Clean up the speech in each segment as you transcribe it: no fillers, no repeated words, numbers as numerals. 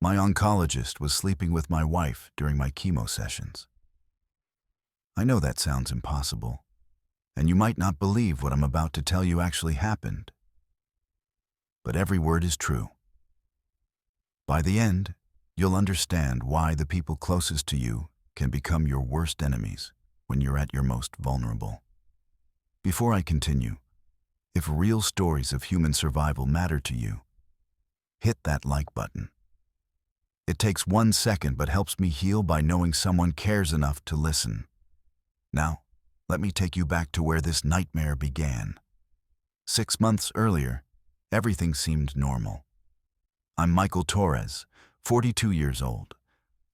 My oncologist was sleeping with my wife during my chemo sessions. I know that sounds impossible, and you might not believe what I'm about to tell you actually happened. But every word is true. By the end, you'll understand why the people closest to you can become your worst enemies when you're at your most vulnerable. Before I continue, if real stories of human survival matter to you, hit that like button. It takes 1 second but helps me heal by knowing someone cares enough to listen. Now, let me take you back to where this nightmare began. 6 months earlier, everything seemed normal. I'm Michael Torres, 42 years old,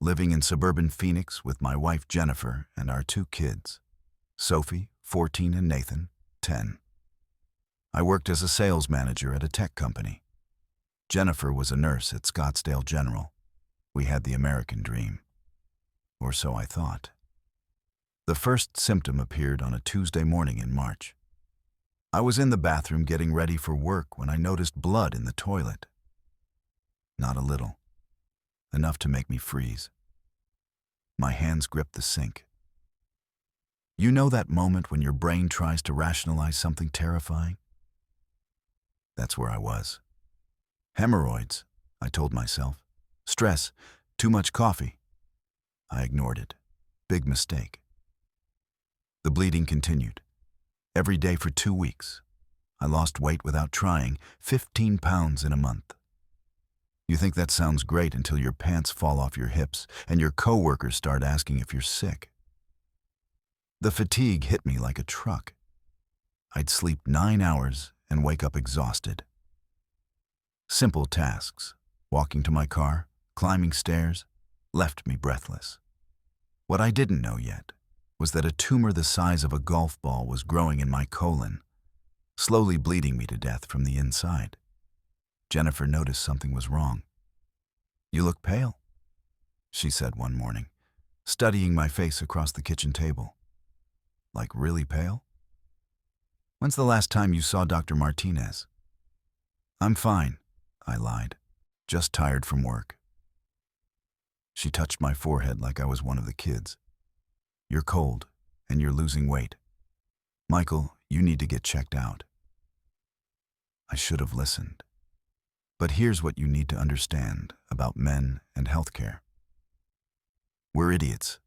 living in suburban Phoenix with my wife Jennifer and our 2 kids, Sophie, 14, and Nathan, 10. I worked as a sales manager at a tech company. Jennifer was a nurse at Scottsdale General. We had the American dream. Or so I thought. The first symptom appeared on a Tuesday morning in March. I was in the bathroom getting ready for work when I noticed blood in the toilet. Not a little. Enough to make me freeze. My hands gripped the sink. You know that moment when your brain tries to rationalize something terrifying? That's where I was. Hemorrhoids, I told myself. Stress, too much coffee. I ignored it. Big mistake. The bleeding continued. Every day for 2 weeks. I lost weight without trying, 15 pounds in a month. You think that sounds great until your pants fall off your hips and your coworkers start asking if you're sick. The fatigue hit me like a truck. I'd sleep 9 hours and wake up exhausted. Simple tasks, walking to my car, climbing stairs, left me breathless. What I didn't know yet was that a tumor the size of a golf ball was growing in my colon, slowly bleeding me to death from the inside. Jennifer noticed something was wrong. "You look pale," she said one morning, studying my face across the kitchen table. "Like really pale? When's the last time you saw Dr. Martinez?" "I'm fine," I lied. "Just tired from work." She touched my forehead like I was one of the kids. "You're cold, and you're losing weight. Michael, you need to get checked out." I should have listened. But here's what you need to understand about men and healthcare. We're idiots.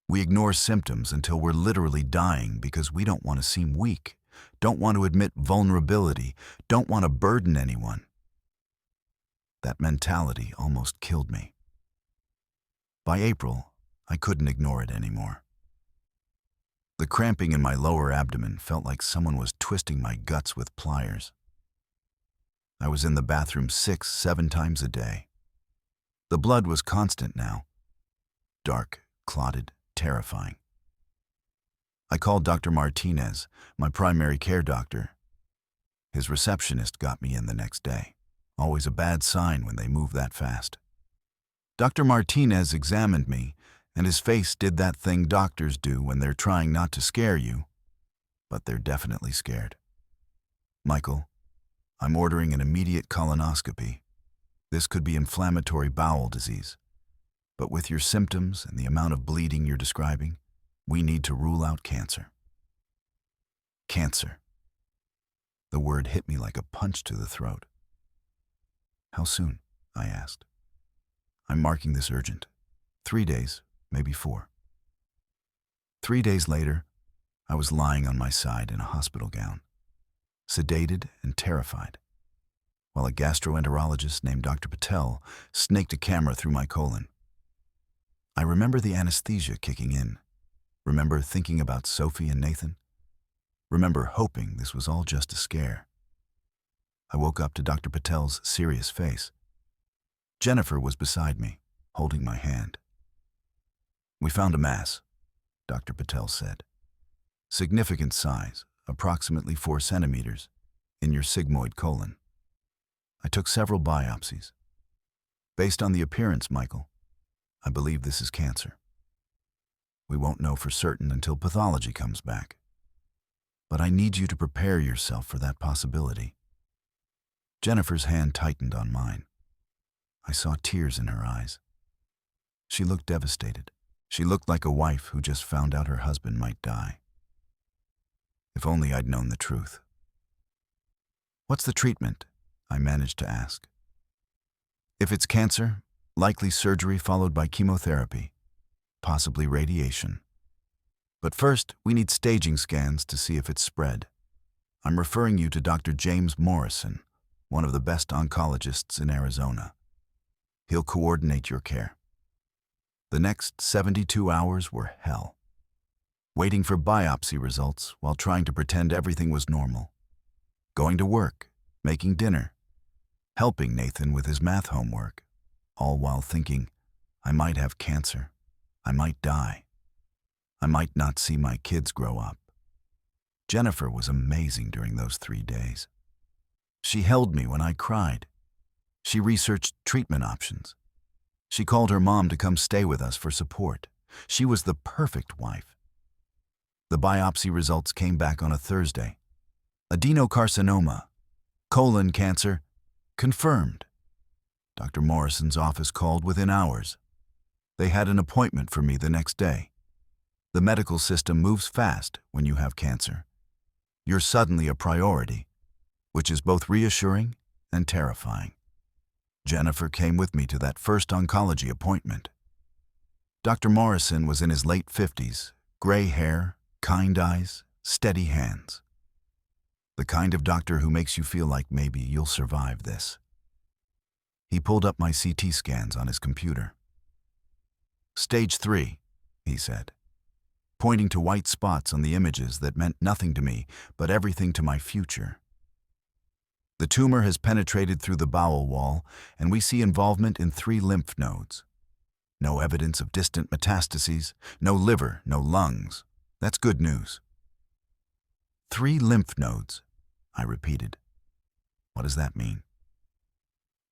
We ignore symptoms until we're literally dying because we don't want to seem weak, don't want to admit vulnerability, don't want to burden anyone. That mentality almost killed me. By April, I couldn't ignore it anymore. The cramping in my lower abdomen felt like someone was twisting my guts with pliers. I was in the bathroom 6, 7 times a day. The blood was constant now. Dark, clotted, terrifying. I called Dr. Martinez, my primary care doctor. His receptionist got me in the next day. Always a bad sign when they move that fast. Dr. Martinez examined me, and his face did that thing doctors do when they're trying not to scare you, but they're definitely scared. "Michael, I'm ordering an immediate colonoscopy. This could be inflammatory bowel disease, but with your symptoms and the amount of bleeding you're describing, we need to rule out cancer." Cancer. The word hit me like a punch to the throat. "How soon?" I asked. "I'm marking this urgent. 3 days, maybe 4. 3 days later, I was lying on my side in a hospital gown, sedated and terrified, while a gastroenterologist named Dr. Patel snaked a camera through my colon. I remember the anesthesia kicking in, remember thinking about Sophie and Nathan, remember hoping this was all just a scare. I woke up to Dr. Patel's serious face. Jennifer was beside me, holding my hand. "We found a mass," Dr. Patel said. "Significant size, approximately 4 centimeters, in your sigmoid colon. I took several biopsies. Based on the appearance, Michael, I believe this is cancer. We won't know for certain until pathology comes back. But I need you to prepare yourself for that possibility." Jennifer's hand tightened on mine. I saw tears in her eyes. She looked devastated. She looked like a wife who just found out her husband might die. If only I'd known the truth. "What's the treatment?" I managed to ask. "If it's cancer, likely surgery followed by chemotherapy, possibly radiation. But first, we need staging scans to see if it's spread. I'm referring you to Dr. James Morrison, one of the best oncologists in Arizona. He'll coordinate your care." The next 72 hours were hell. Waiting for biopsy results while trying to pretend everything was normal. Going to work, making dinner, helping Nathan with his math homework, all while thinking, I might have cancer, I might die, I might not see my kids grow up. Jennifer was amazing during those 3 days. She held me when I cried. She researched treatment options. She called her mom to come stay with us for support. She was the perfect wife. The biopsy results came back on a Thursday. Adenocarcinoma, colon cancer, confirmed. Dr. Morrison's office called within hours. They had an appointment for me the next day. The medical system moves fast when you have cancer. You're suddenly a priority, which is both reassuring and terrifying. Jennifer came with me to that first oncology appointment. Dr. Morrison was in his late 50s, gray hair, kind eyes, steady hands. The kind of doctor who makes you feel like maybe you'll survive this. He pulled up my CT scans on his computer. "Stage 3, he said, pointing to white spots on the images that meant nothing to me, but everything to my future. The tumor has penetrated through the bowel wall, and we see involvement in 3 lymph nodes. No evidence of distant metastases, no liver, no lungs. That's good news." 3 lymph nodes, I repeated. What does that mean?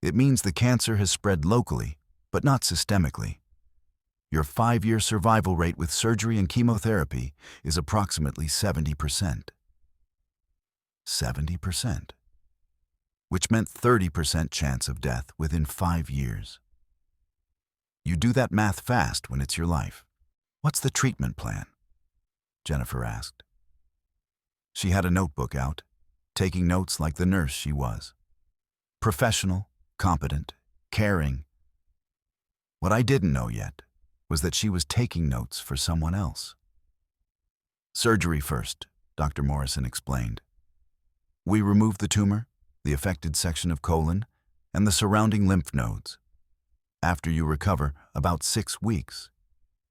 It means the cancer has spread locally, but not systemically. Your 5-year survival rate with surgery and chemotherapy is approximately 70%. 70%. Which meant 30% chance of death within 5 years. You do that math fast when it's your life. "What's the treatment plan?" Jennifer asked. She had a notebook out, taking notes like the nurse she was. Professional, competent, caring. What I didn't know yet was that she was taking notes for someone else. "Surgery first," Dr. Morrison explained. "We remove the tumor, the affected section of colon, and the surrounding lymph nodes. After you recover, about 6 weeks,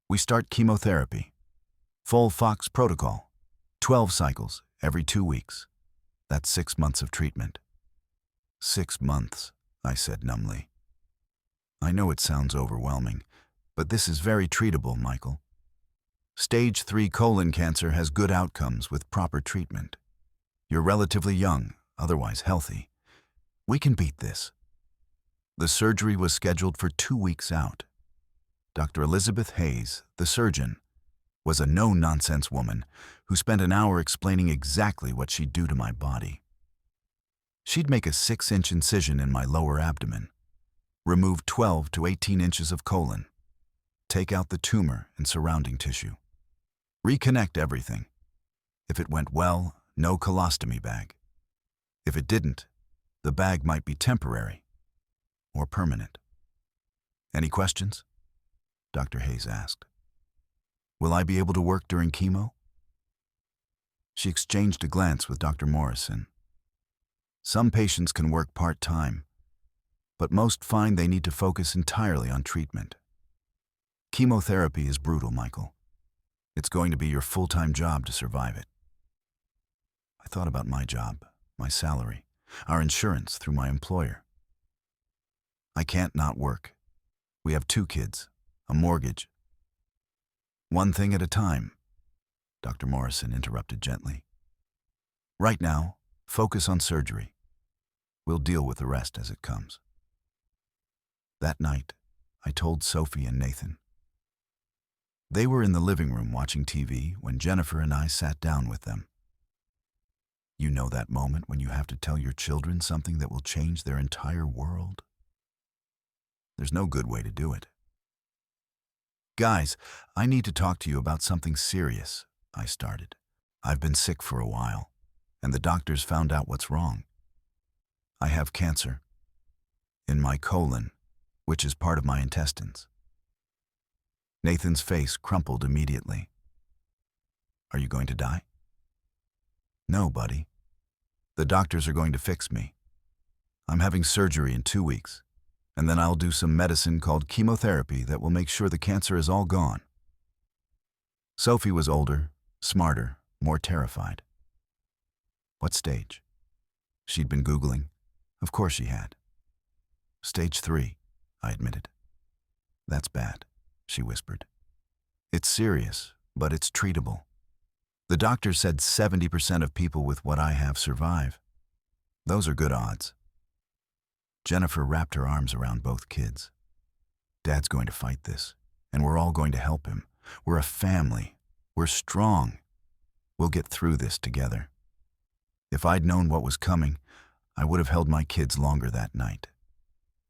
we start chemotherapy. Full Fox protocol, 12 cycles every 2 weeks. That's 6 months of treatment." 6 months, I said numbly. "I know it sounds overwhelming, but this is very treatable, Michael. Stage 3 colon cancer has good outcomes with proper treatment. You're relatively young, otherwise healthy. We can beat this." The surgery was scheduled for 2 weeks out. Dr. Elizabeth Hayes, the surgeon, was a no-nonsense woman who spent an hour explaining exactly what she'd do to my body. She'd make a 6-inch incision in my lower abdomen, remove 12 to 18 inches of colon, take out the tumor and surrounding tissue, reconnect everything. If it went well, no colostomy bag. If it didn't, the bag might be temporary or permanent. "Any questions?" Dr. Hayes asked. "Will I be able to work during chemo?" She exchanged a glance with Dr. Morrison. "Some patients can work part-time, but most find they need to focus entirely on treatment. Chemotherapy is brutal, Michael. It's going to be your full-time job to survive it." I thought about my job, my salary, our insurance through my employer. "I can't not work. We have 2 kids, a mortgage." "One thing at a time," Dr. Morrison interrupted gently. "Right now, focus on surgery. We'll deal with the rest as it comes." That night, I told Sophie and Nathan. They were in the living room watching TV when Jennifer and I sat down with them. You know that moment when you have to tell your children something that will change their entire world? There's no good way to do it. Guys, I need to talk to you about something serious, I started. I've been sick for a while, and the doctors found out what's wrong. I have cancer in my colon, which is part of my intestines. Nathan's face crumpled immediately. Are you going to die? No, buddy. The doctors are going to fix me. I'm having surgery in 2 weeks, and then I'll do some medicine called chemotherapy that will make sure the cancer is all gone. Sophie was older, smarter, more terrified. What stage? She'd been Googling. Of course she had. Stage 3, I admitted. That's bad, she whispered. It's serious, but it's treatable. The doctor said 70% of people with what I have survive. Those are good odds. Jennifer wrapped her arms around both kids. Dad's going to fight this, and we're all going to help him. We're a family. We're strong. We'll get through this together. If I'd known what was coming, I would have held my kids longer that night.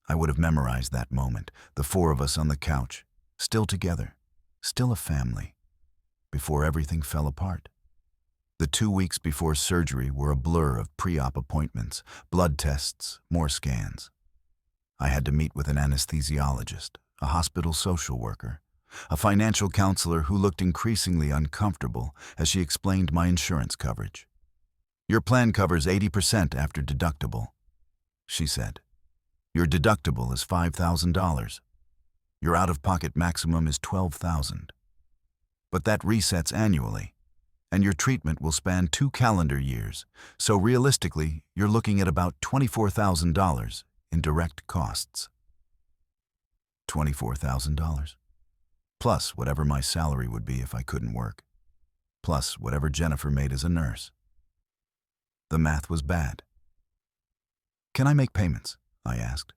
I would have memorized that moment, the 4 of us on the couch, still together, still a family, before everything fell apart. The 2 weeks before surgery were a blur of pre-op appointments, blood tests, more scans. I had to meet with an anesthesiologist, a hospital social worker, a financial counselor who looked increasingly uncomfortable as she explained my insurance coverage. Your plan covers 80% after deductible, she said. Your deductible is $5,000. Your out-of-pocket maximum is $12,000. But that resets annually, and your treatment will span 2 calendar years, so realistically, you're looking at about $24,000 in direct costs. $24,000. Plus whatever my salary would be if I couldn't work. Plus whatever Jennifer made as a nurse. The math was bad. Can I make payments? I asked.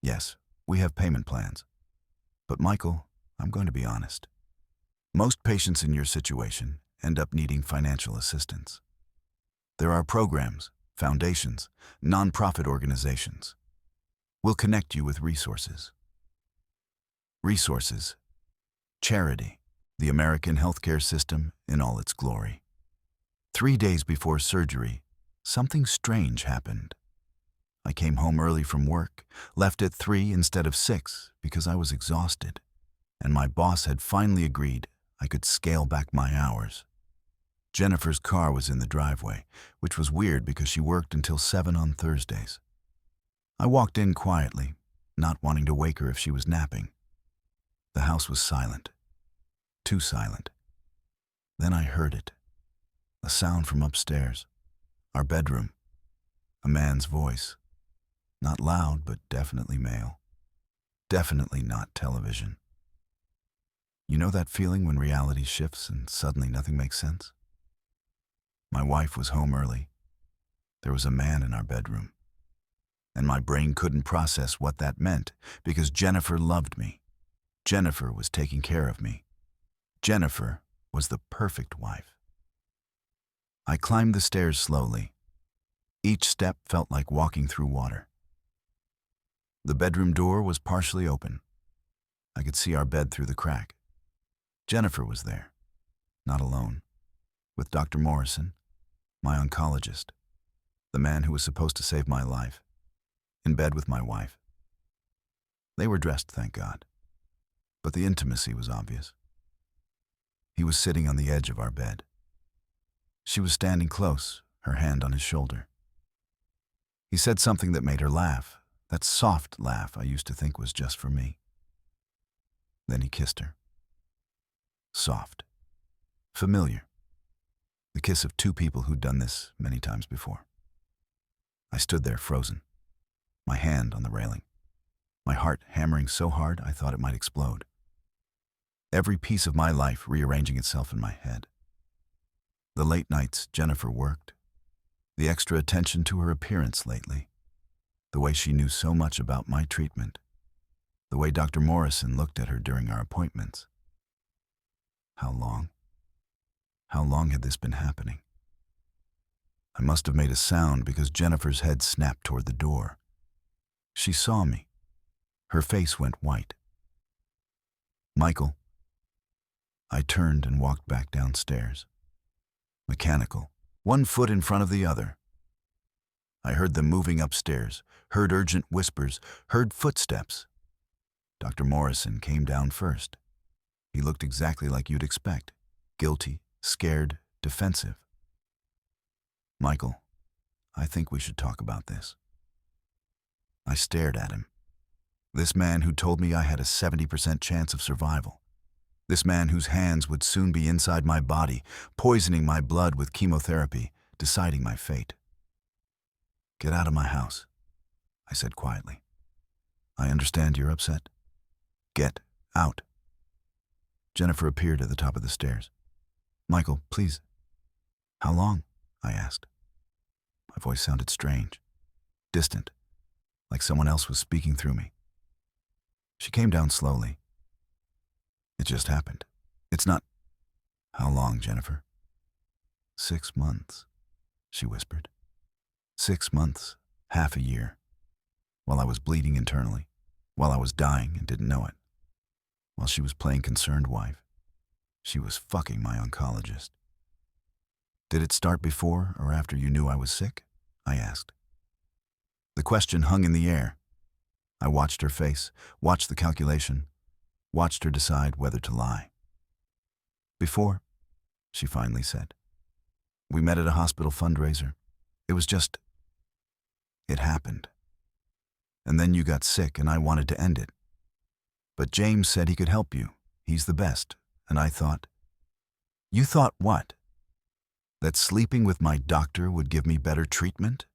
Yes, we have payment plans. But Michael, I'm going to be honest. Most patients in your situation end up needing financial assistance. There are programs, foundations, nonprofit organizations. We'll connect you with resources. Resources. Charity, the American healthcare system in all its glory. 3 days before surgery, something strange happened. I came home early from work, left at 3 instead of 6 because I was exhausted, and my boss had finally agreed I could scale back my hours. Jennifer's car was in the driveway, which was weird because she worked until 7 on Thursdays. I walked in quietly, not wanting to wake her if she was napping. The house was silent. Too silent. Then I heard it. A sound from upstairs. Our bedroom. A man's voice. Not loud, but definitely male. Definitely not television. You know that feeling when reality shifts and suddenly nothing makes sense? My wife was home early. There was a man in our bedroom. And my brain couldn't process what that meant because Jennifer loved me. Jennifer was taking care of me. Jennifer was the perfect wife. I climbed the stairs slowly. Each step felt like walking through water. The bedroom door was partially open. I could see our bed through the crack. Jennifer was there, not alone, with Dr. Morrison, my oncologist, the man who was supposed to save my life, in bed with my wife. They were dressed, thank God, but the intimacy was obvious. He was sitting on the edge of our bed. She was standing close, her hand on his shoulder. He said something that made her laugh, that soft laugh I used to think was just for me. Then he kissed her. Soft. Familiar. The kiss of 2 people who'd done this many times before. I stood there frozen, my hand on the railing, my heart hammering so hard I thought it might explode. Every piece of my life rearranging itself in my head. The late nights Jennifer worked, the extra attention to her appearance lately, the way she knew so much about my treatment, the way Dr. Morrison looked at her during our appointments. How long? How long had this been happening? I must have made a sound because Jennifer's head snapped toward the door. She saw me. Her face went white. "Michael." I turned and walked back downstairs. Mechanical, one foot in front of the other. I heard them moving upstairs, heard urgent whispers, heard footsteps. Dr. Morrison came down first. He looked exactly like you'd expect. Guilty, scared, defensive. "Michael, I think we should talk about this." I stared at him. This man who told me I had a 70% chance of survival. This man whose hands would soon be inside my body, poisoning my blood with chemotherapy, deciding my fate. "Get out of my house," I said quietly. "I understand you're upset. Get out." Jennifer appeared at the top of the stairs. "Michael, please." "How long?" I asked. My voice sounded strange, distant, like someone else was speaking through me. She came down slowly. "It just happened. It's not—" "How long, Jennifer?" 6 months, she whispered. 6 months, half a year, while I was bleeding internally, while I was dying and didn't know it. While she was playing concerned wife, she was fucking my oncologist. "Did it start before or after you knew I was sick?" I asked. The question hung in the air. I watched her face, watched the calculation, watched her decide whether to lie. "Before," she finally said. "We met at a hospital fundraiser. It was just... it happened. And then you got sick and I wanted to end it. But James said he could help you. He's the best. And I thought..." "You thought what? That sleeping with my doctor would give me better treatment?"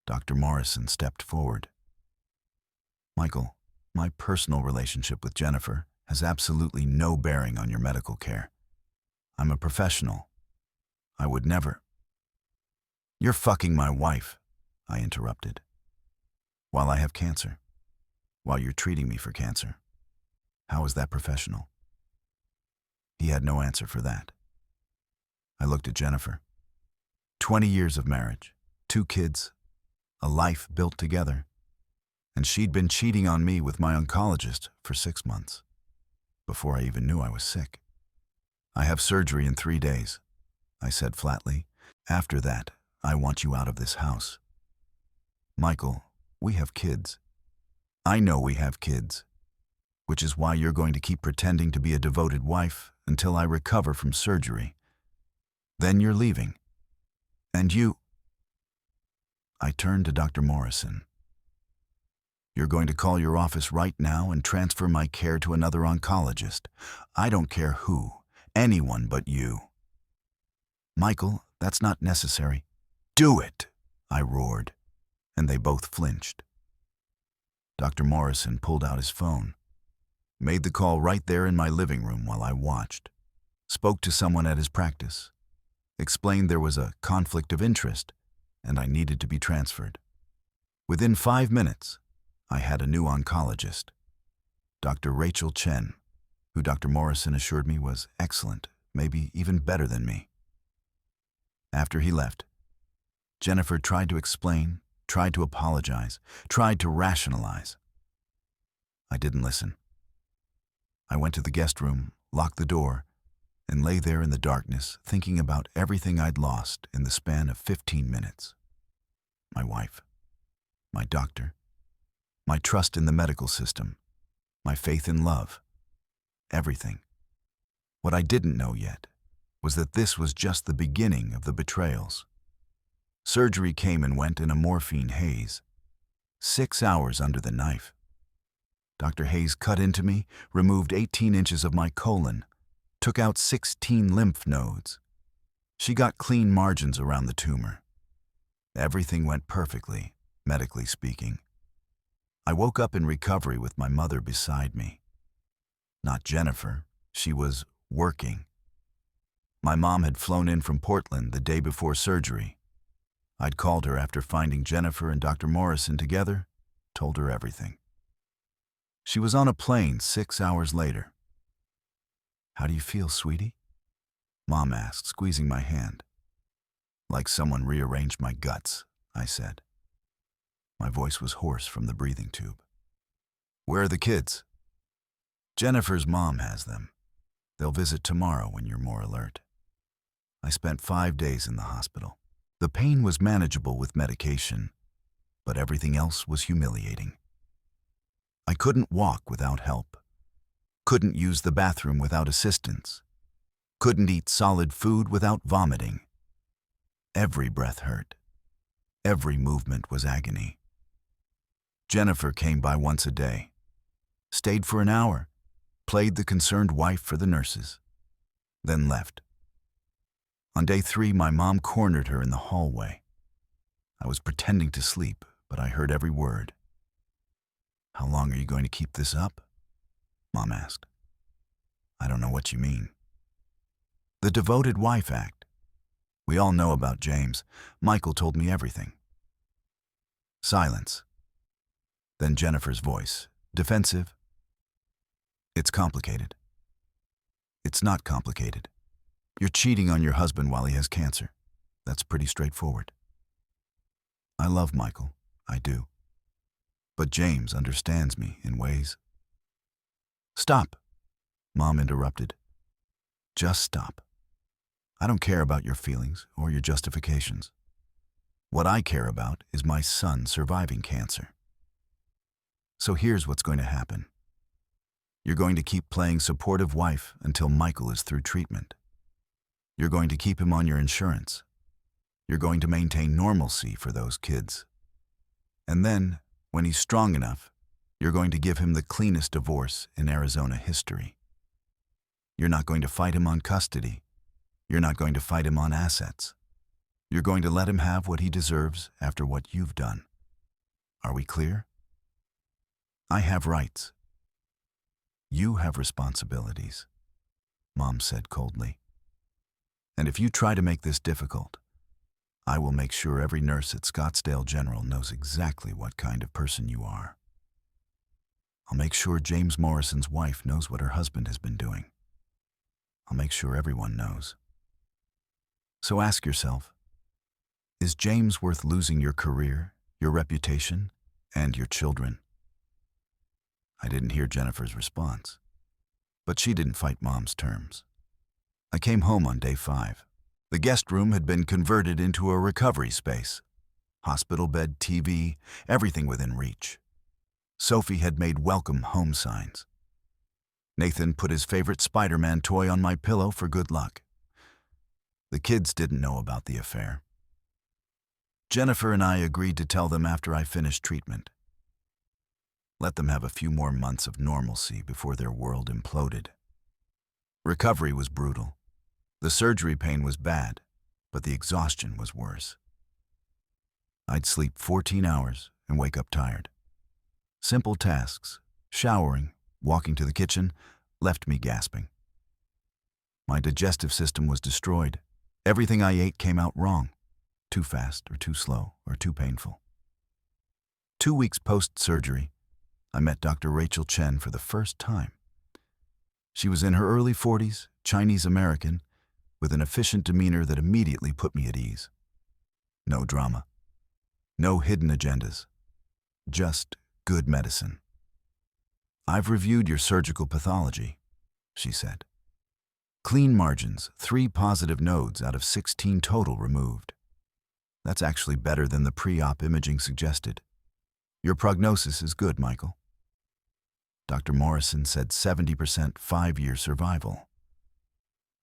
Dr. Morrison stepped forward. "Michael, my personal relationship with Jennifer has absolutely no bearing on your medical care. I'm a professional. I would never..." "You're fucking my wife," I interrupted. "While I have cancer. While you're treating me for cancer. How is that professional?" He had no answer for that. I looked at Jennifer. 20 years of marriage, 2 kids, a life built together. And she'd been cheating on me with my oncologist for 6 months, before I even knew I was sick. "I have surgery in 3 days," I said flatly. "After that, I want you out of this house." "Michael, we have kids." "I know we have kids, which is why you're going to keep pretending to be a devoted wife until I recover from surgery. Then you're leaving. And you..." I turned to Dr. Morrison. "You're going to call your office right now and transfer my care to another oncologist. I don't care who, anyone but you." "Michael, that's not necessary." "Do it," I roared, and they both flinched. Dr. Morrison pulled out his phone, made the call right there in my living room while I watched, spoke to someone at his practice, explained there was a conflict of interest and I needed to be transferred. Within 5 minutes, I had a new oncologist, Dr. Rachel Chen, who Dr. Morrison assured me was excellent, maybe even better than me. After he left, Jennifer tried to explain, tried to apologize, tried to rationalize. I didn't listen. I went to the guest room, locked the door, and lay there in the darkness thinking about everything I'd lost in the span of 15 minutes. My wife, my doctor, my trust in the medical system, my faith in love, everything. What I didn't know yet was that this was just the beginning of the betrayals. Surgery came and went in a morphine haze. 6 hours under the knife. Dr. Hayes cut into me, removed 18 inches of my colon, took out 16 lymph nodes. She got clean margins around the tumor. Everything went perfectly, medically speaking. I woke up in recovery with my mother beside me. Not Jennifer, she was working. My mom had flown in from Portland the day before surgery. I'd called her after finding Jennifer and Dr. Morrison together, told her everything. She was on a plane 6 hours later. "How do you feel, sweetie?" Mom asked, squeezing my hand. "Like someone rearranged my guts," I said. My voice was hoarse from the breathing tube. Where are the kids? Jennifer's mom has them. They'll visit tomorrow when you're more alert. I spent 5 days in the hospital. The pain was manageable with medication, but everything else was humiliating. I couldn't walk without help, couldn't use the bathroom without assistance, couldn't eat solid food without vomiting. Every breath hurt. Every movement was agony. Jennifer came by once a day, stayed for an hour, played the concerned wife for the nurses, then left. On day 3, my mom cornered her in the hallway. I was pretending to sleep, but I heard every word. "How long are you going to keep this up?" Mom asked. "I don't know what you mean." The devoted wife act. We all know about James. Michael told me everything. Silence. Then Jennifer's voice, defensive. "It's complicated." "It's not complicated. You're cheating on your husband while he has cancer. That's pretty straightforward." I love Michael, I do. But James understands me in ways. "Stop," Mom interrupted. "Just stop. I don't care about your feelings or your justifications. What I care about is my son surviving cancer. So here's what's going to happen. You're going to keep playing supportive wife until Michael is through treatment. You're going to keep him on your insurance. You're going to maintain normalcy for those kids. And then, when he's strong enough, you're going to give him the cleanest divorce in Arizona history. You're not going to fight him on custody. You're not going to fight him on assets. You're going to let him have what he deserves after what you've done. Are we clear? I have rights. You have responsibilities," Mom said coldly. "And if you try to make this difficult, I will make sure every nurse at Scottsdale General knows exactly what kind of person you are. I'll make sure James Morrison's wife knows what her husband has been doing. I'll make sure everyone knows. So ask yourself, is James worth losing your career, your reputation, and your children?" I didn't hear Jennifer's response, but she didn't fight Mom's terms. I came home on day 5. The guest room had been converted into a recovery space. Hospital bed, TV, everything within reach. Sophie had made welcome home signs. Nathan put his favorite Spider-Man toy on my pillow for good luck. The kids didn't know about the affair. Jennifer and I agreed to tell them after I finished treatment. Let them have a few more months of normalcy before their world imploded. Recovery was brutal. The surgery pain was bad, but the exhaustion was worse. I'd sleep 14 hours and wake up tired. Simple tasks, showering, walking to the kitchen, left me gasping. My digestive system was destroyed. Everything I ate came out wrong. Too fast or too slow or too painful. 2 weeks post-surgery, I met Dr. Rachel Chen for the first time. She was in her early 40s, Chinese-American, with an efficient demeanor that immediately put me at ease. No drama. No hidden agendas. Just good medicine. "I've reviewed your surgical pathology," she said. "Clean margins, 3 positive nodes out of 16 total removed. That's actually better than the pre-op imaging suggested. Your prognosis is good, Michael." Dr. Morrison said 70% 5-year survival.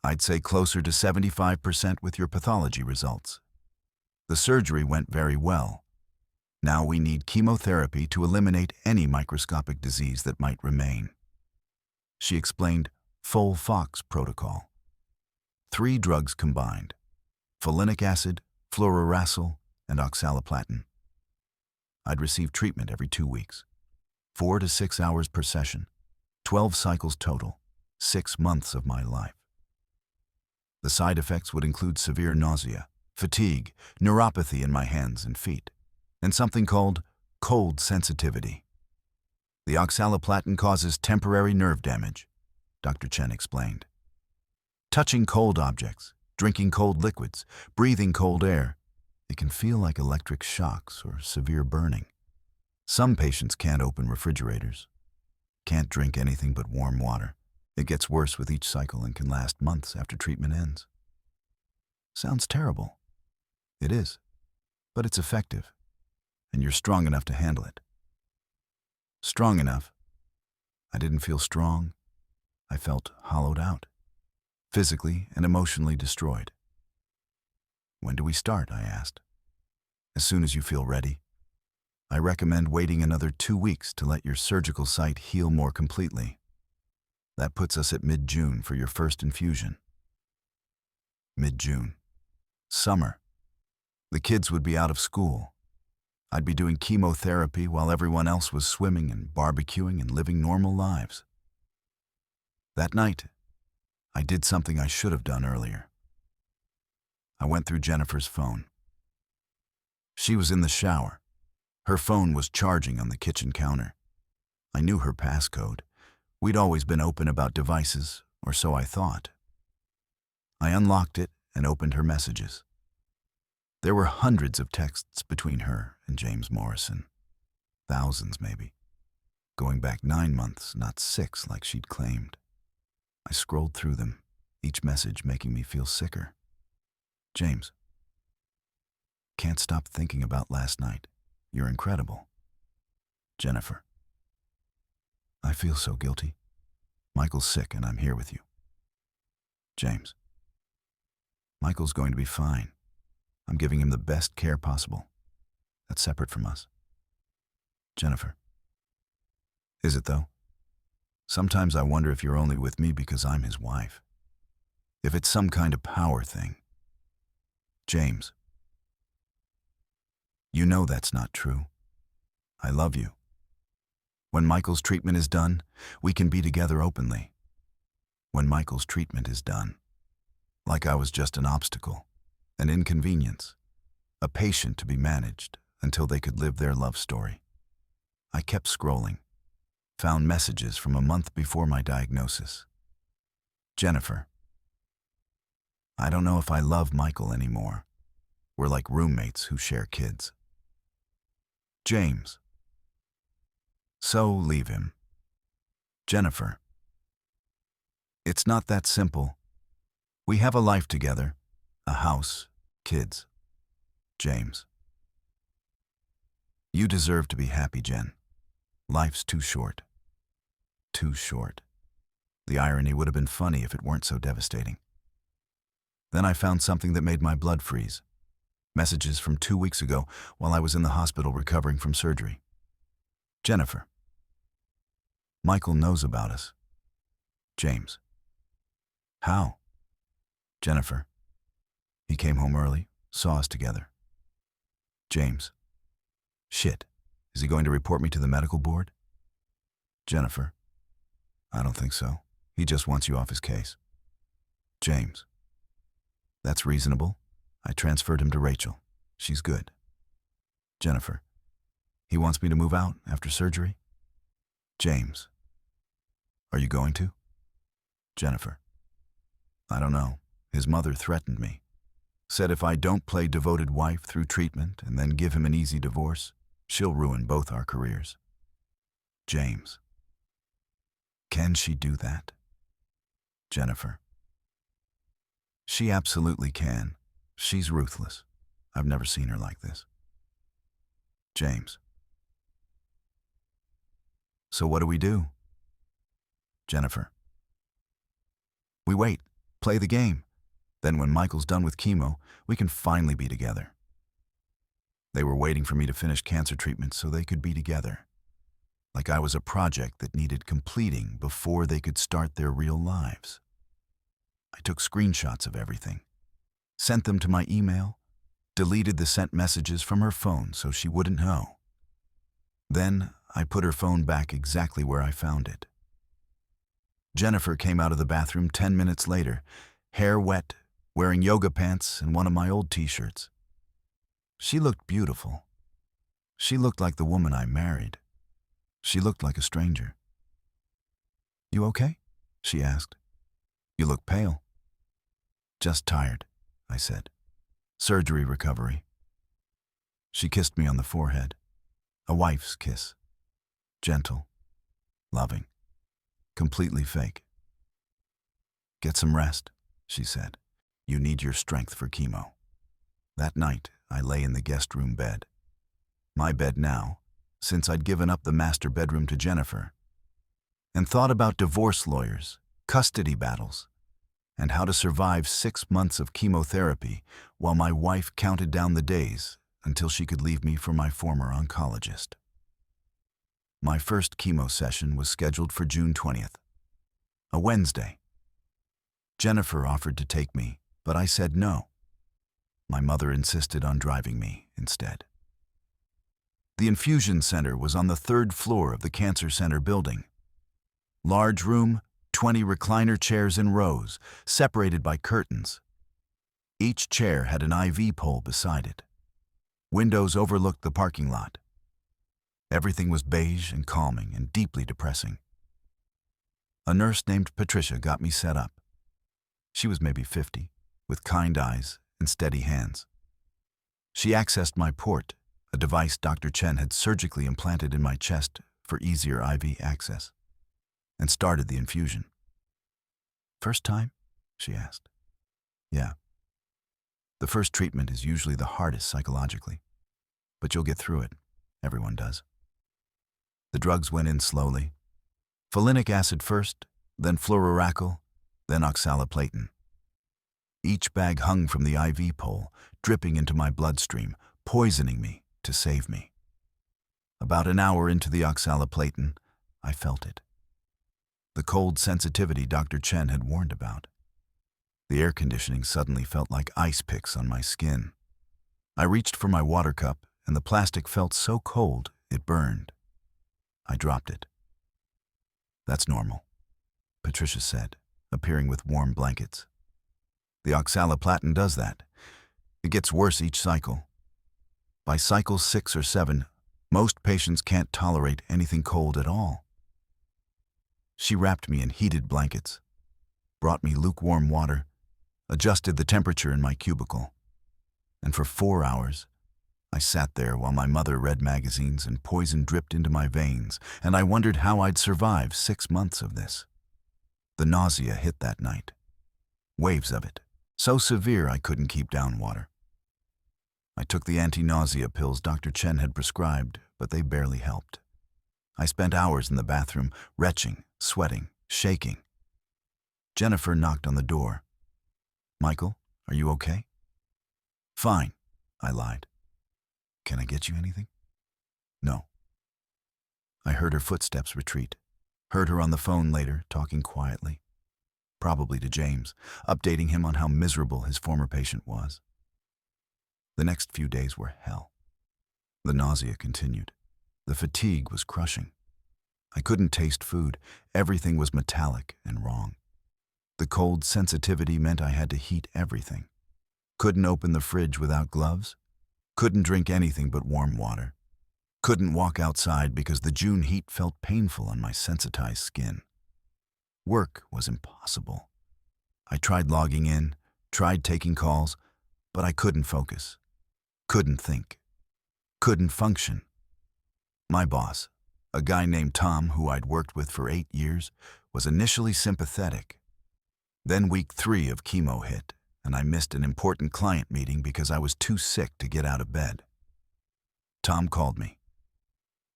I'd say closer to 75% with your pathology results. The surgery went very well. Now we need chemotherapy to eliminate any microscopic disease that might remain. She explained FOLFOX protocol. 3 drugs combined: folinic acid, fluorouracil, and oxaliplatin. I'd receive treatment every 2 weeks, 4 to 6 hours per session, 12 cycles total, 6 months of my life. The side effects would include severe nausea, fatigue, neuropathy in my hands and feet, and something called cold sensitivity. The oxaliplatin causes temporary nerve damage, Dr. Chen explained. Touching cold objects, drinking cold liquids, breathing cold air, it can feel like electric shocks or severe burning. Some patients can't open refrigerators. Can't drink anything but warm water. It gets worse with each cycle and can last months after treatment ends. Sounds terrible. It is, but it's effective, and you're strong enough to handle it. Strong enough. I didn't feel strong. I felt hollowed out, physically and emotionally destroyed. When do we start? I asked. As soon as you feel ready. I recommend waiting another 2 weeks to let your surgical site heal more completely. That puts us at mid-June for your first infusion. Mid-June. Summer. The kids would be out of school. I'd be doing chemotherapy while everyone else was swimming and barbecuing and living normal lives. That night, I did something I should have done earlier. I went through Jennifer's phone. She was in the shower. Her phone was charging on the kitchen counter. I knew her passcode. We'd always been open about devices, or so I thought. I unlocked it and opened her messages. There were hundreds of texts between her and James Morrison. Thousands, maybe. Going back 9 months, not 6 like she'd claimed. I scrolled through them, each message making me feel sicker. James. Can't stop thinking about last night. You're incredible. Jennifer. I feel so guilty. Michael's sick and I'm here with you. James. Michael's going to be fine. I'm giving him the best care possible. That's separate from us. Jennifer. Is it though? Sometimes I wonder if you're only with me because I'm his wife. If it's some kind of power thing. James. You know that's not true. I love you. When Michael's treatment is done, we can be together openly. When Michael's treatment is done. Like I was just an obstacle, an inconvenience, a patient to be managed until they could live their love story. I kept scrolling, found messages from a month before my diagnosis. Jennifer. I don't know if I love Michael anymore. We're like roommates who share kids. James. So leave him. Jennifer. It's not that simple. We have a life together, a house, kids. James. You deserve to be happy, Jen. Life's too short. Too short. The irony would have been funny if it weren't so devastating. Then I found something that made my blood freeze. Messages from 2 weeks ago while I was in the hospital recovering from surgery. Jennifer. Michael knows about us. James. How? Jennifer. He came home early, saw us together. James. Shit. Is he going to report me to the medical board? Jennifer. I don't think so. He just wants you off his case. James. That's reasonable. I transferred him to Rachel. She's good. Jennifer. He wants me to move out after surgery? James. Are you going to? Jennifer. I don't know. His mother threatened me. Said if I don't play devoted wife through treatment and then give him an easy divorce, she'll ruin both our careers. James. Can she do that? Jennifer. She absolutely can. She's ruthless. I've never seen her like this. James. So what do we do? Jennifer. We wait, play the game. Then when Michael's done with chemo, we can finally be together. They were waiting for me to finish cancer treatment so they could be together. Like I was a project that needed completing before they could start their real lives. I took screenshots of everything, sent them to my email, deleted the sent messages from her phone so she wouldn't know. Then I put her phone back exactly where I found it. Jennifer came out of the bathroom 10 minutes later, hair wet, wearing yoga pants and one of my old t-shirts. She looked beautiful. She looked like the woman I married. She looked like a stranger. You okay? She asked. You look pale. Just tired, I said. Surgery recovery. She kissed me on the forehead. A wife's kiss. Gentle, loving. completely fake. "Get some rest," she said. "You need your strength for chemo." That night, I lay in the guest room bed. My bed now, since I'd given up the master bedroom to Jennifer, and thought about divorce lawyers, custody battles, and how to survive 6 months of chemotherapy while my wife counted down the days until she could leave me for my former oncologist. My first chemo session was scheduled for June 20th, a Wednesday. Jennifer offered to take me, but I said no. My mother insisted on driving me instead. The infusion center was on the 3rd floor of the Cancer Center building. Large room, 20 recliner chairs in rows, separated by curtains. Each chair had an IV pole beside it. Windows overlooked the parking lot. Everything was beige and calming and deeply depressing. A nurse named Patricia got me set up. She was maybe 50, with kind eyes and steady hands. She accessed my port, a device Dr. Chen had surgically implanted in my chest for easier IV access, and started the infusion. "First time?" she asked. "Yeah. The first treatment is usually the hardest psychologically, but you'll get through it. Everyone does." The drugs went in slowly. Folinic acid first, then fluorouracil, then oxaliplatin. Each bag hung from the IV pole, dripping into my bloodstream, poisoning me to save me. About an hour into the oxaliplatin, I felt it. The cold sensitivity Dr. Chen had warned about. The air conditioning suddenly felt like ice picks on my skin. I reached for my water cup, and the plastic felt so cold it burned. I dropped it. "That's normal," Patricia said, appearing with warm blankets. "The oxaliplatin does that. It gets worse each cycle. By cycle 6 or 7, most patients can't tolerate anything cold at all." She wrapped me in heated blankets, brought me lukewarm water, adjusted the temperature in my cubicle. And for 4 hours, I sat there while my mother read magazines and poison dripped into my veins, and I wondered how I'd survive 6 months of this. The nausea hit that night. Waves of it, so severe I couldn't keep down water. I took the anti-nausea pills Dr. Chen had prescribed, but they barely helped. I spent hours in the bathroom, retching, sweating, shaking. Jennifer knocked on the door. "Michael, are you okay?" "Fine," I lied. "Can I get you anything?" "No." I heard her footsteps retreat, heard her on the phone later, talking quietly, probably to James, updating him on how miserable his former patient was. The next few days were hell. The nausea continued. The fatigue was crushing. I couldn't taste food. Everything was metallic and wrong. The cold sensitivity meant I had to heat everything. Couldn't open the fridge without gloves. Couldn't drink anything but warm water. Couldn't walk outside because the June heat felt painful on my sensitized skin. Work was impossible. I tried logging in, tried taking calls, but I couldn't focus. Couldn't think. Couldn't function. My boss, a guy named Tom who I'd worked with for 8 years, was initially sympathetic. Then week 3 of chemo hit, and I missed an important client meeting because I was too sick to get out of bed. Tom called me.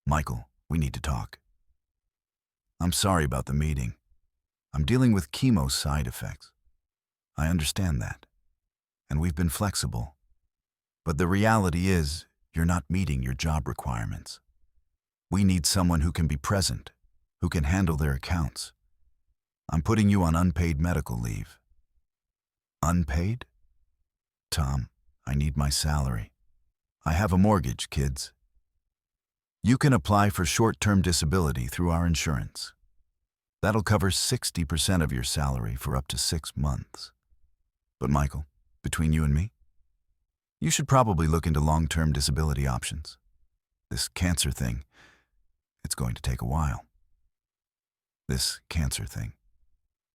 "Michael, we need to talk." "I'm sorry about the meeting. I'm dealing with chemo side effects. I understand that. And we've been flexible. But the reality is, you're not meeting your job requirements. We need someone who can be present, who can handle their accounts. I'm putting you on unpaid medical leave." "Unpaid?" "Tom, I need my salary. I have a mortgage, kids. You can apply for short-term disability through our insurance. That'll cover 60% of your salary for up to 6 months. But Michael, between you and me, you should probably look into long-term disability options. This cancer thing, it's going to take a while." This cancer thing.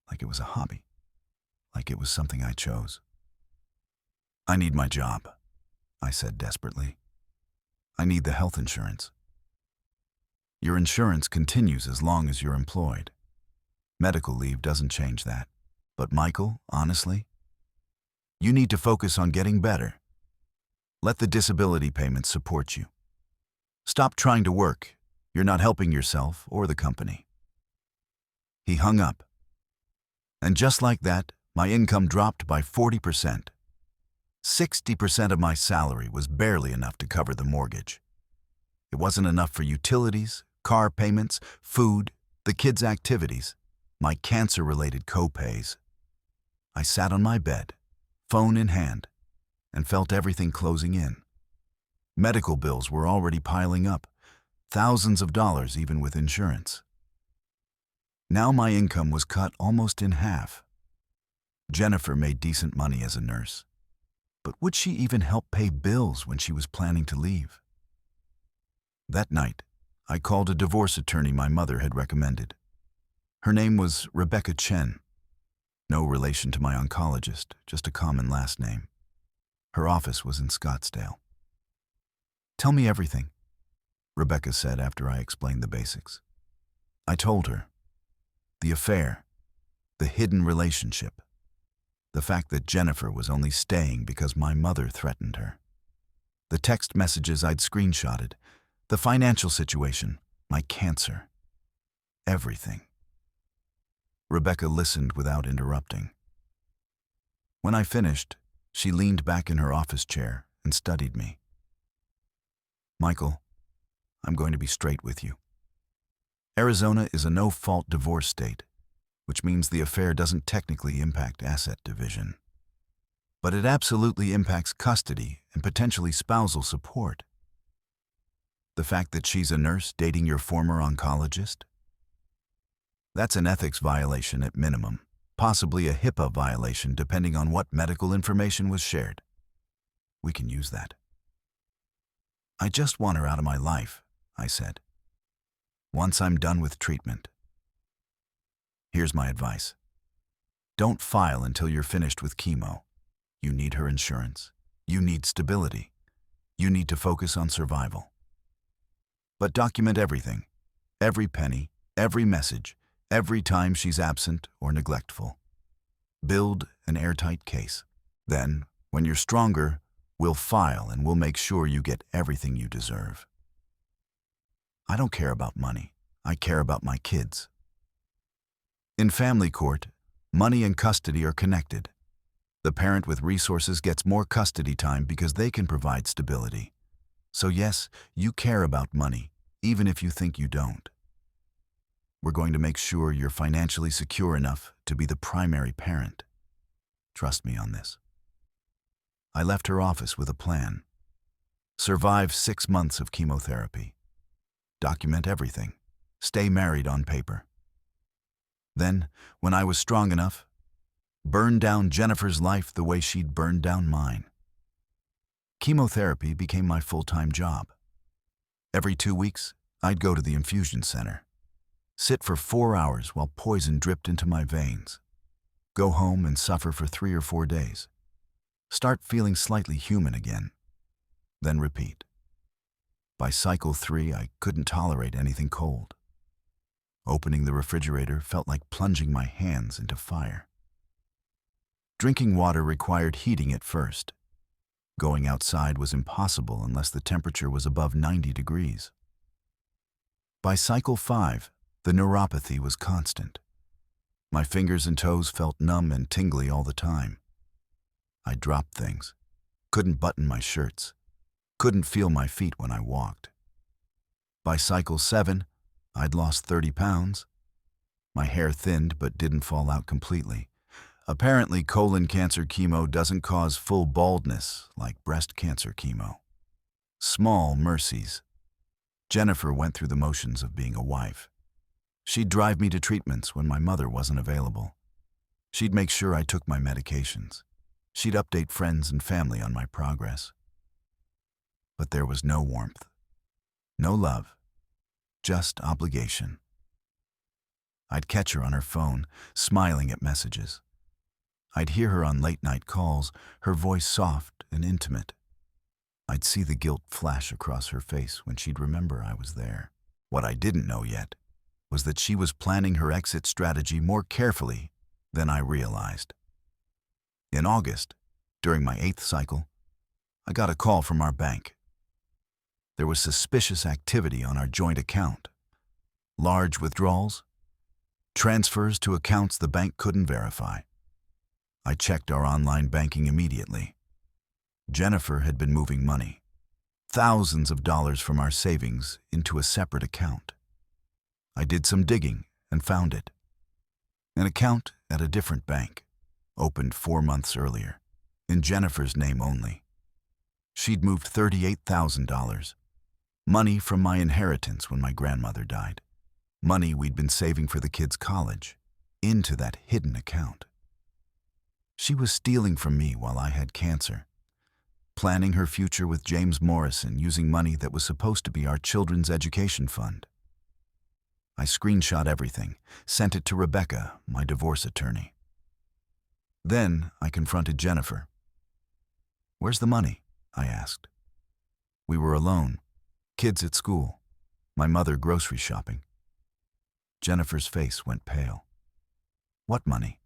Like it was a hobby. Like it was something I chose. "I need my job," I said desperately. "I need the health insurance." "Your insurance continues as long as you're employed." Medical leave doesn't change that. But Michael, honestly, you need to focus on getting better. Let the disability payments support you. Stop trying to work. You're not helping yourself or the company. He hung up. And just like that, my income dropped by 40%. 60% of my salary was barely enough to cover the mortgage. It wasn't enough for utilities, car payments, food, the kids' activities, my cancer-related co-pays. I sat on my bed, phone in hand, and felt everything closing in. Medical bills were already piling up, thousands of dollars even with insurance. Now my income was cut almost in half. Jennifer made decent money as a nurse, but would she even help pay bills when she was planning to leave? That night, I called a divorce attorney my mother had recommended. Her name was Rebecca Chen. No relation to my oncologist, just a common last name. Her office was in Scottsdale. "Tell me everything," Rebecca said after I explained the basics. I told her. The affair, the hidden relationship, the fact that Jennifer was only staying because my mother threatened her, the text messages I'd screenshotted, the financial situation, my cancer, everything. Rebecca listened without interrupting. When I finished, she leaned back in her office chair and studied me. "Michael, I'm going to be straight with you. Arizona is a no-fault divorce state, which means the affair doesn't technically impact asset division. But it absolutely impacts custody and potentially spousal support. The fact that she's a nurse dating your former oncologist? That's an ethics violation at minimum, possibly a HIPAA violation depending on what medical information was shared. We can use that." "I just want her out of my life," I said. "Once I'm done with treatment." Here's my advice. Don't file until you're finished with chemo. You need her insurance. You need stability. You need to focus on survival. But document everything, every penny, every message, every time she's absent or neglectful. Build an airtight case. Then, when you're stronger, we'll file and we'll make sure you get everything you deserve. I don't care about money. I care about my kids. In family court, money and custody are connected. The parent with resources gets more custody time because they can provide stability. So yes, you care about money, even if you think you don't. We're going to make sure you're financially secure enough to be the primary parent. Trust me on this. I left her office with a plan. Survive 6 months of chemotherapy. Document everything. Stay married on paper. Then, when I was strong enough, burn down Jennifer's life the way she'd burned down mine. Chemotherapy became my full-time job. Every 2 weeks, I'd go to the infusion center. Sit for 4 hours while poison dripped into my veins. Go home and suffer for 3 or 4 days. Start feeling slightly human again. Then repeat. By cycle 3, I couldn't tolerate anything cold. Opening the refrigerator felt like plunging my hands into fire. Drinking water required heating at first. Going outside was impossible unless the temperature was above 90 degrees. By cycle 5, the neuropathy was constant. My fingers and toes felt numb and tingly all the time. I dropped things, couldn't button my shirts, couldn't feel my feet when I walked. By cycle 7, I'd lost 30 pounds. My hair thinned but didn't fall out completely. Apparently, colon cancer chemo doesn't cause full baldness like breast cancer chemo. Small mercies. Jennifer went through the motions of being a wife. She'd drive me to treatments when my mother wasn't available. She'd make sure I took my medications. She'd update friends and family on my progress. But there was no warmth, no love, just obligation. I'd catch her on her phone, smiling at messages. I'd hear her on late-night calls, her voice soft and intimate. I'd see the guilt flash across her face when she'd remember I was there. What I didn't know yet was that she was planning her exit strategy more carefully than I realized. In August, during my 8th cycle, I got a call from our bank. There was suspicious activity on our joint account. Large withdrawals, transfers to accounts the bank couldn't verify. I checked our online banking immediately. Jennifer had been moving money, thousands of dollars from our savings, into a separate account. I did some digging and found it. An account at a different bank, opened 4 months earlier, in Jennifer's name only. She'd moved $38,000, money from my inheritance when my grandmother died, money we'd been saving for the kids' college, into that hidden account. She was stealing from me while I had cancer, planning her future with James Morrison using money that was supposed to be our children's education fund. I screenshot everything, sent it to Rebecca, my divorce attorney. Then I confronted Jennifer. "Where's the money?" I asked. We were alone, kids at school, my mother grocery shopping. Jennifer's face went pale. "What money?"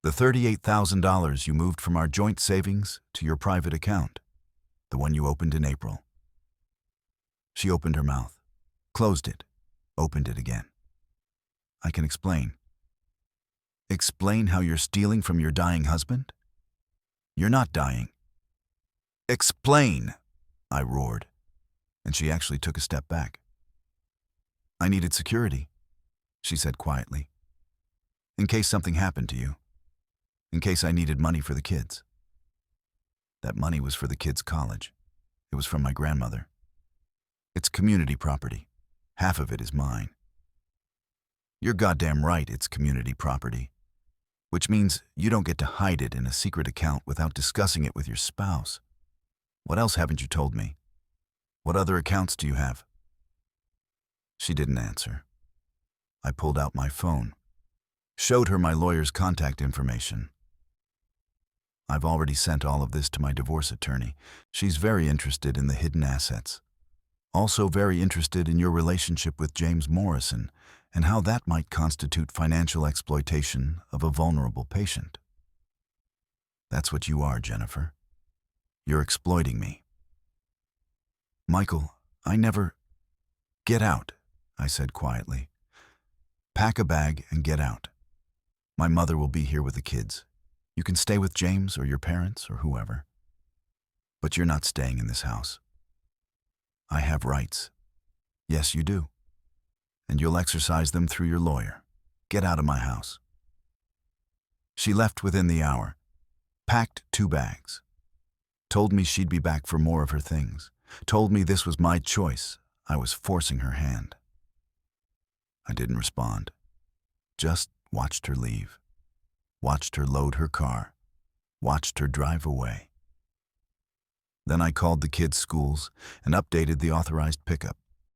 "The $38,000 you moved from our joint savings to your private account, the one you opened in April." She opened her mouth, closed it, opened it again. "I can explain." "Explain how you're stealing from your dying husband?" "You're not dying." "Explain!" I roared, and she actually took a step back. "I needed security," she said quietly, "in case something happened to you, in case I needed money for the kids." That money was for the kids' college. It was from my grandmother. It's community property. Half of it is mine. "You're goddamn right it's community property, which means you don't get to hide it in a secret account without discussing it with your spouse. What else haven't you told me? What other accounts do you have?" She didn't answer. I pulled out my phone, showed her my lawyer's contact information. "I've already sent all of this to my divorce attorney. She's very interested in the hidden assets. Also very interested in your relationship with James Morrison and how that might constitute financial exploitation of a vulnerable patient." "That's what you are, Jennifer. You're exploiting me." "Michael, I never—" "Get out," I said quietly. "Pack a bag and get out. My mother will be here with the kids. You can stay with James or your parents or whoever. But you're not staying in this house. I have rights." "Yes, you do. And you'll exercise them through your lawyer. Get out of my house." She left within the hour, packed 2 bags, told me she'd be back for more of her things, told me this was my choice. I was forcing her hand. I didn't respond, just watched her leave, watched her load her car, watched her drive away. Then I called the kids' schools and updated the authorized pickup.